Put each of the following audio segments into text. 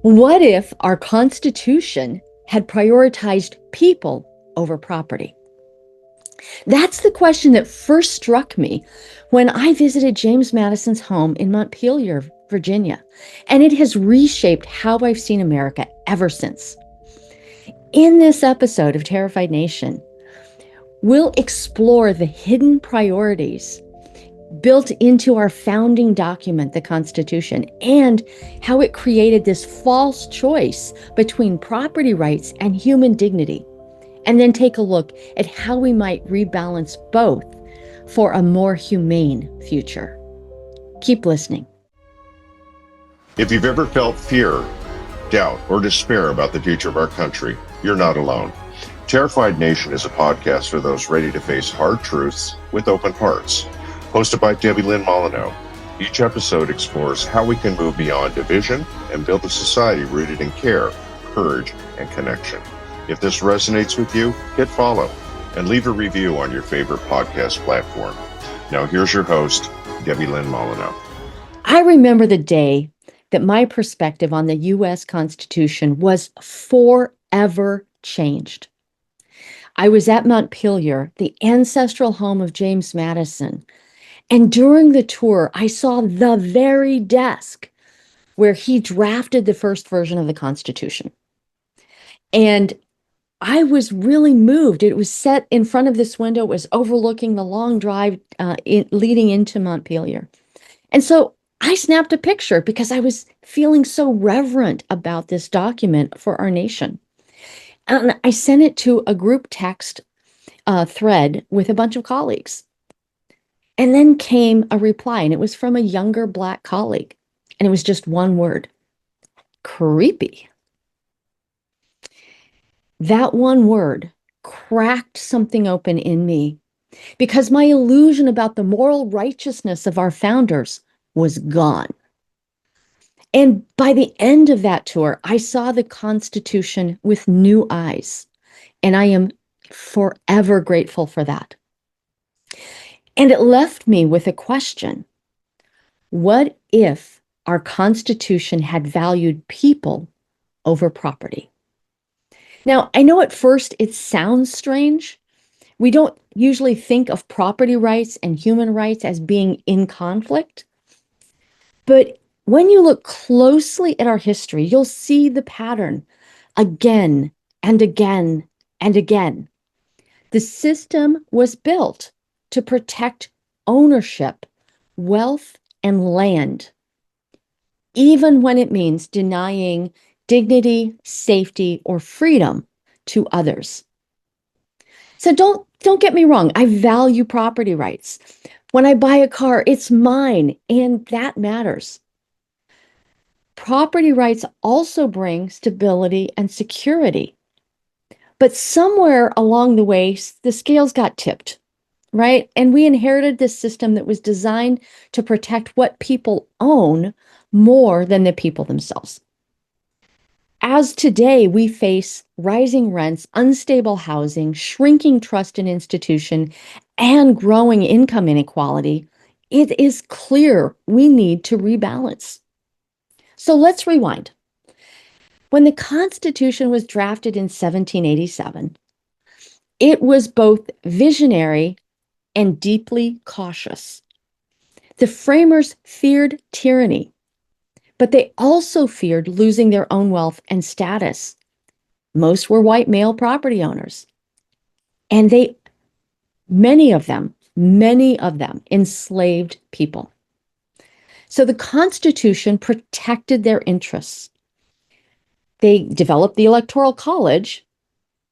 What if our Constitution had prioritized people over property? That's the question that first struck me when I visited James Madison's home in Montpelier, Virginia, and it has reshaped how I've seen America ever since. In this episode of Terrified Nation, we'll explore the hidden priorities built into our founding document, the Constitution, and how it created this false choice between property rights and human dignity. And then take a look at how we might rebalance both for a more humane future. Keep listening. If you've ever felt fear, doubt, or despair about the future of our country, you're not alone. Terrified Nation is a podcast for those ready to face hard truths with open hearts. Hosted by Debilyn Molineaux, each episode explores how we can move beyond division and build a society rooted in care, courage, and connection. If this resonates with you, hit follow and leave a review on your favorite podcast platform. Now here's your host, Debilyn Molineaux. I remember the day that my perspective on the U.S. Constitution was forever changed. I was at Montpelier, the ancestral home of James Madison, and during the tour, I saw the very desk where he drafted the first version of the Constitution. And I was really moved. It was set in front of this window. It was overlooking the long drive leading into Montpelier. And so I snapped a picture because I was feeling so reverent about this document for our nation. And I sent it to a group text thread with a bunch of colleagues. And then came a reply, and it was from a younger Black colleague. And it was just one word: creepy. That one word cracked something open in me because my illusion about the moral righteousness of our founders was gone. And by the end of that tour, I saw the Constitution with new eyes, and I am forever grateful for that. And it left me with a question. What if our Constitution had valued people over property? Now, I know at first it sounds strange. We don't usually think of property rights and human rights as being in conflict. But when you look closely at our history, you'll see the pattern again and again and again. The system was built to protect ownership, wealth, and land, even when it means denying dignity, safety, or freedom to others. So don't get me wrong, I value property rights. When I buy a car, it's mine, and that matters. Property rights also bring stability and security. But somewhere along the way, the scales got tipped, right? And we inherited this system that was designed to protect what people own more than the people themselves. As today we face rising rents, unstable housing, shrinking trust in institution, and growing income inequality, it is clear we need to rebalance. So let's rewind. When the Constitution was drafted in 1787, it was both visionary and deeply cautious. The framers feared tyranny, but they also feared losing their own wealth and status. Most were white male property owners, and many of them enslaved people. So the Constitution protected their interests. They developed the Electoral College,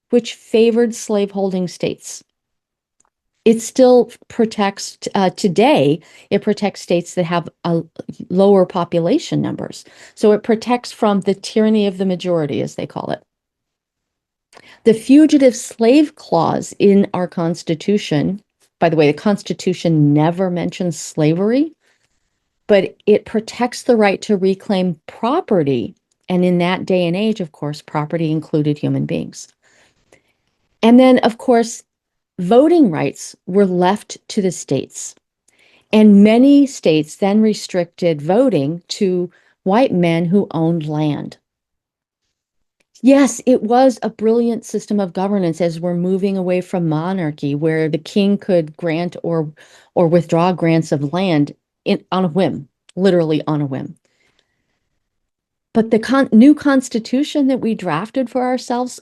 which favored slaveholding states. It still protects, today, it protects states that have lower population numbers. So it protects from the tyranny of the majority, as they call it. The Fugitive Slave Clause in our Constitution, by the way, the Constitution never mentions slavery, but it protects the right to reclaim property. And in that day and age, of course, property included human beings. And then, of course, voting rights were left to the states. And many states then restricted voting to white men who owned land. Yes, it was a brilliant system of governance as we're moving away from monarchy, where the king could grant or withdraw grants of land on a whim, literally on a whim. But the new constitution that we drafted for ourselves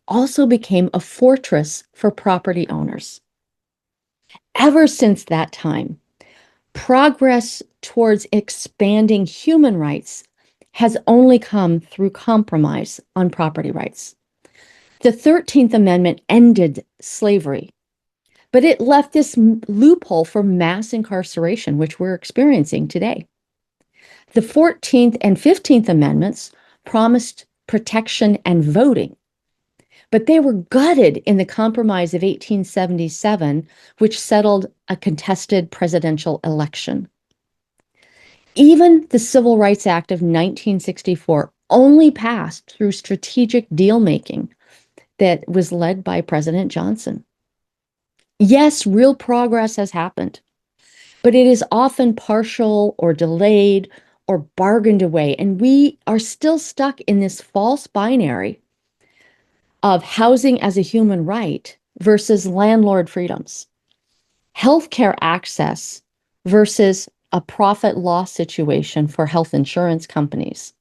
also became a fortress for property owners. Ever since that time, progress towards expanding human rights has only come through compromise on property rights. The 13th Amendment ended slavery, but it left this loophole for mass incarceration, which we're experiencing today. The 14th and 15th Amendments promised protection and voting, but they were gutted in the Compromise of 1877, which settled a contested presidential election. Even the Civil Rights Act of 1964 only passed through strategic deal making that was led by President Johnson. Yes, real progress has happened, but it is often partial or delayed or bargained away. And we are still stuck in this false binary of housing as a human right versus landlord freedoms, healthcare access versus a profit loss situation for health insurance companies,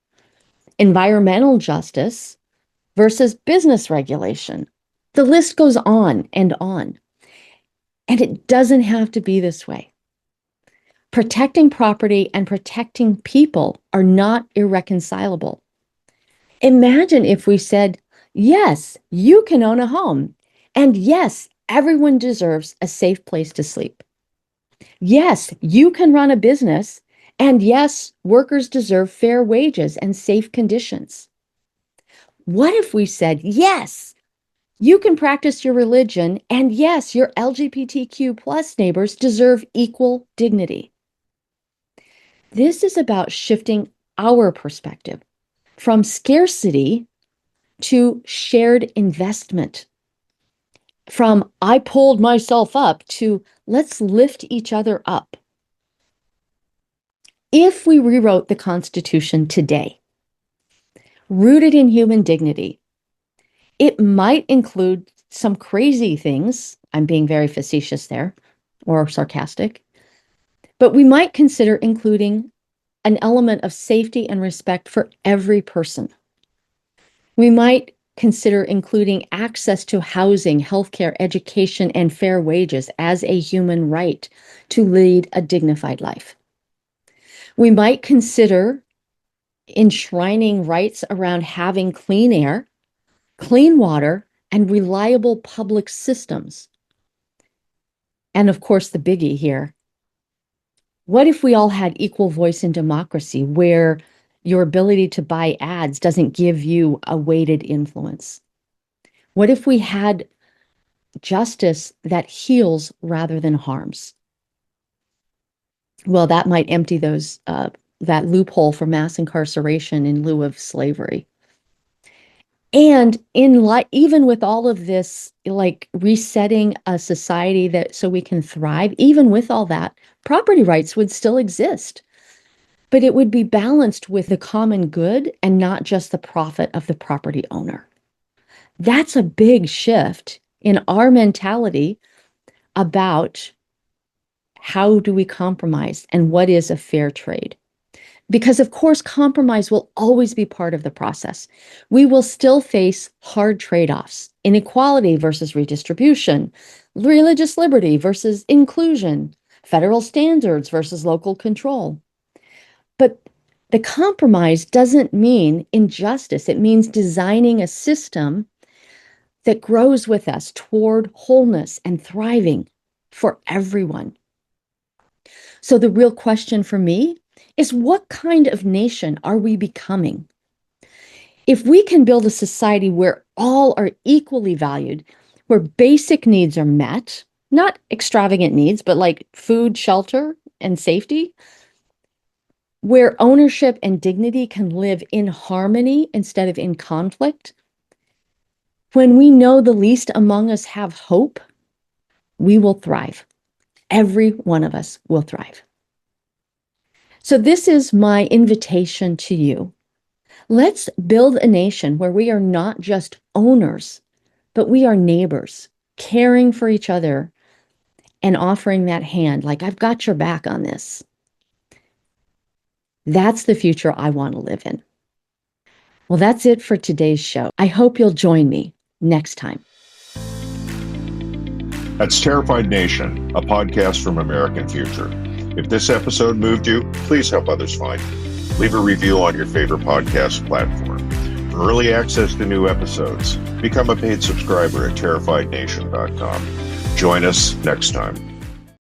environmental justice versus business regulation. The list goes on and on. And it doesn't have to be this way. Protecting property and protecting people are not irreconcilable. Imagine if we said, yes, you can own a home. And yes, everyone deserves a safe place to sleep. Yes, you can run a business. And yes, workers deserve fair wages and safe conditions. What if we said, yes, you can practice your religion, and yes, your LGBTQ plus neighbors deserve equal dignity. This is about shifting our perspective from scarcity to shared investment, from I pulled myself up to let's lift each other up. If we rewrote the Constitution today, rooted in human dignity, it might include some crazy things. I'm being very facetious there, or sarcastic. But we might consider including an element of safety and respect for every person. We might consider including access to housing, healthcare, education, and fair wages as a human right to lead a dignified life. We might consider enshrining rights around having clean air, clean water, and reliable public systems. And of course, the biggie here. What if we all had equal voice in democracy where your ability to buy ads doesn't give you a weighted influence? What if we had justice that heals rather than harms? Well, that might empty that loophole for mass incarceration in lieu of slavery. And even with all of this, like resetting a society that so we can thrive, even with all that, property rights would still exist, but it would be balanced with the common good and not just the profit of the property owner. That's a big shift in our mentality about how do we compromise and what is a fair trade. Because, of course, compromise will always be part of the process. We will still face hard trade-offs, inequality versus redistribution, religious liberty versus inclusion, federal standards versus local control. But the compromise doesn't mean injustice. It means designing a system that grows with us toward wholeness and thriving for everyone. So the real question for me is, what kind of nation are we becoming? If we can build a society where all are equally valued, where basic needs are met, not extravagant needs, but like food, shelter, and safety, where ownership and dignity can live in harmony instead of in conflict, when we know the least among us have hope, we will thrive. Every one of us will thrive. So this is my invitation to you. Let's build a nation where we are not just owners, but we are neighbors, caring for each other and offering that hand, like, I've got your back on this. That's the future I want to live in. Well, that's it for today's show. I hope you'll join me next time. That's Terrified Nation, a podcast from American Future. If this episode moved you, please help others find it. Leave a review on your favorite podcast platform. For early access to new episodes, become a paid subscriber at terrifiednation.com. Join us next time.